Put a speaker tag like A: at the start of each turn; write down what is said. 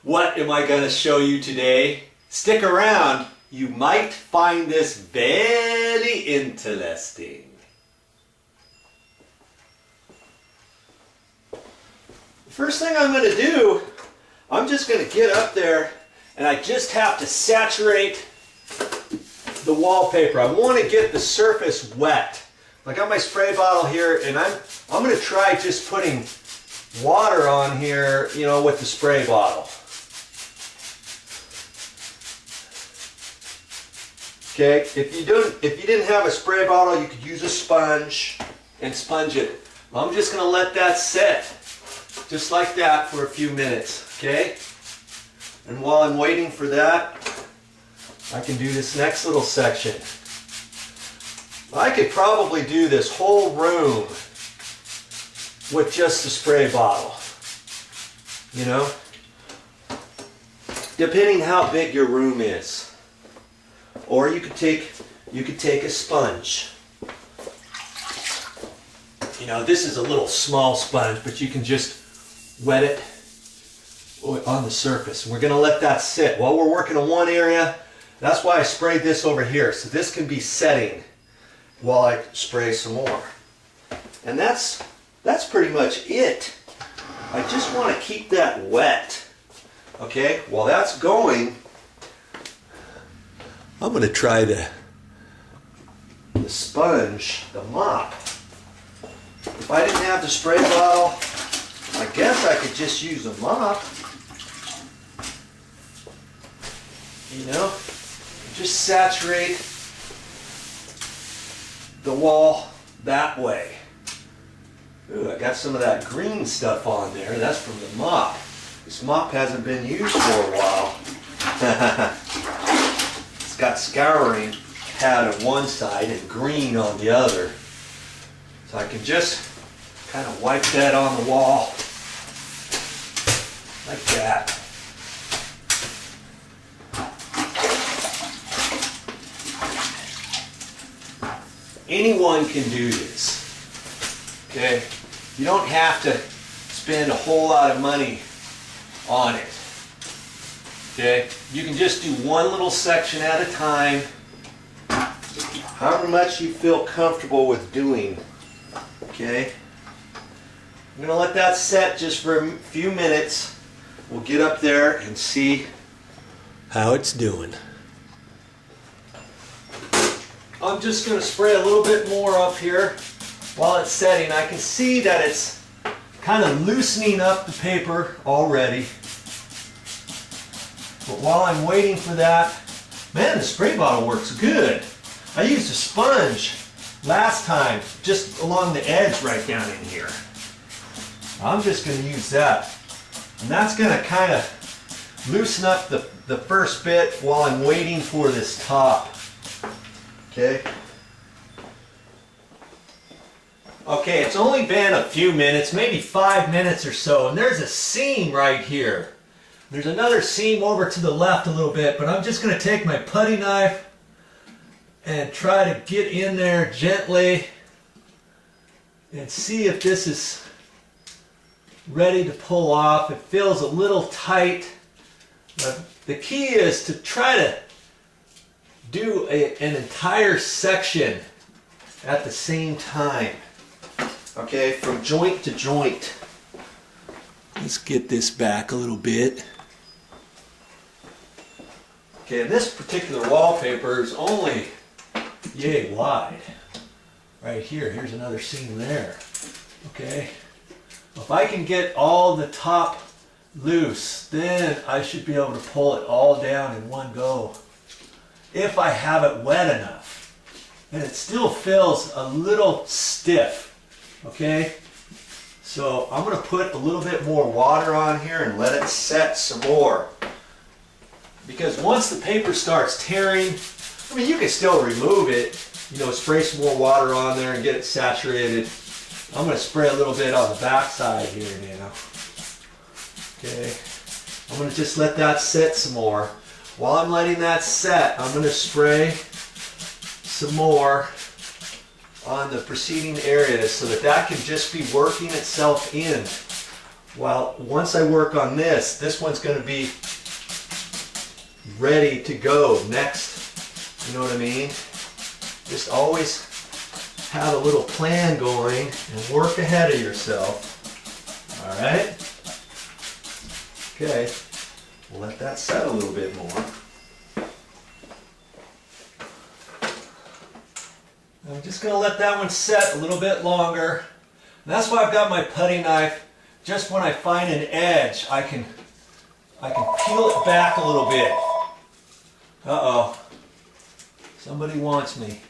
A: What am I going to show you today? Stick around. You might find this very interesting. The first thing I'm going to do, I'm just going to get up there and I just have to saturate the wallpaper. I want to get the surface wet. I got my spray bottle here and I'm going to try just putting water on here, you know, with the spray bottle. Okay, if you didn't have a spray bottle, you could use a sponge and sponge it. I'm just going to let that sit just like that for a few minutes, okay? And while I'm waiting for that, I can do this next little section. I could probably do this whole room with just a spray bottle, you know, depending how big your room is. Or you could take a sponge. You know, this is a little small sponge, but you can just wet it on the surface. We're going to let that sit while we're working on one area. That's why I sprayed this over here, so this can be setting while I spray some more. And that's pretty much it. I just want to keep that wet. Okay, while that's going, I'm going to try the sponge, the mop. If I didn't have the spray bottle, I guess I could just use a mop. You know, just saturate the wall that way. Ooh, I got some of that green stuff on there. That's from the mop. This mop hasn't been used for a while. It's got scouring pad on one side and green on the other. So I can just kind of wipe that on the wall like that. Anyone can do this, okay? You don't have to spend a whole lot of money on it, okay? You can just do one little section at a time, however much you feel comfortable with doing, okay? I'm gonna let that set just for a few minutes. We'll get up there and see how it's doing. I'm just going to spray a little bit more up here while it's setting. I can see that it's kind of loosening up the paper already. But while I'm waiting for that, man, the spray bottle works good. I used a sponge last time just along the edge right down in here. I'm just going to use that. And that's going to kind of loosen up the first bit while I'm waiting for this top. Okay. Okay, it's only been a few minutes, maybe 5 minutes or so, and there's a seam right here. There's another seam over to the left a little bit, but I'm just going to take my putty knife and try to get in there gently and see if this is ready to pull off. It feels a little tight. The key is to try to do an entire section at the same time, okay, from joint to joint. Let's get this back a little bit. Okay, and this particular wallpaper is only yay wide. Right here, here's another seam there. Okay, if I can get all the top loose, then I should be able to pull it all down in one go. If I have it wet enough, and it still feels a little stiff, okay? So I'm going to put a little bit more water on here and let it set some more. Because once the paper starts tearing, I mean, you can still remove it, you know, spray some more water on there and get it saturated. I'm going to spray a little bit on the back side here now. Okay, I'm going to just let that set some more. While I'm letting that set, I'm going to spray some more on the preceding areas so that that can just be working itself in While once I work on this, this one's going to be ready to go next. You know what I mean? Just always have a little plan going and work ahead of yourself. All right? Okay, we'll let that set a little bit more. I'm just going to let that one set a little bit longer. And that's why I've got my putty knife. Just when I find an edge, I can peel it back a little bit. Uh-oh. Somebody wants me.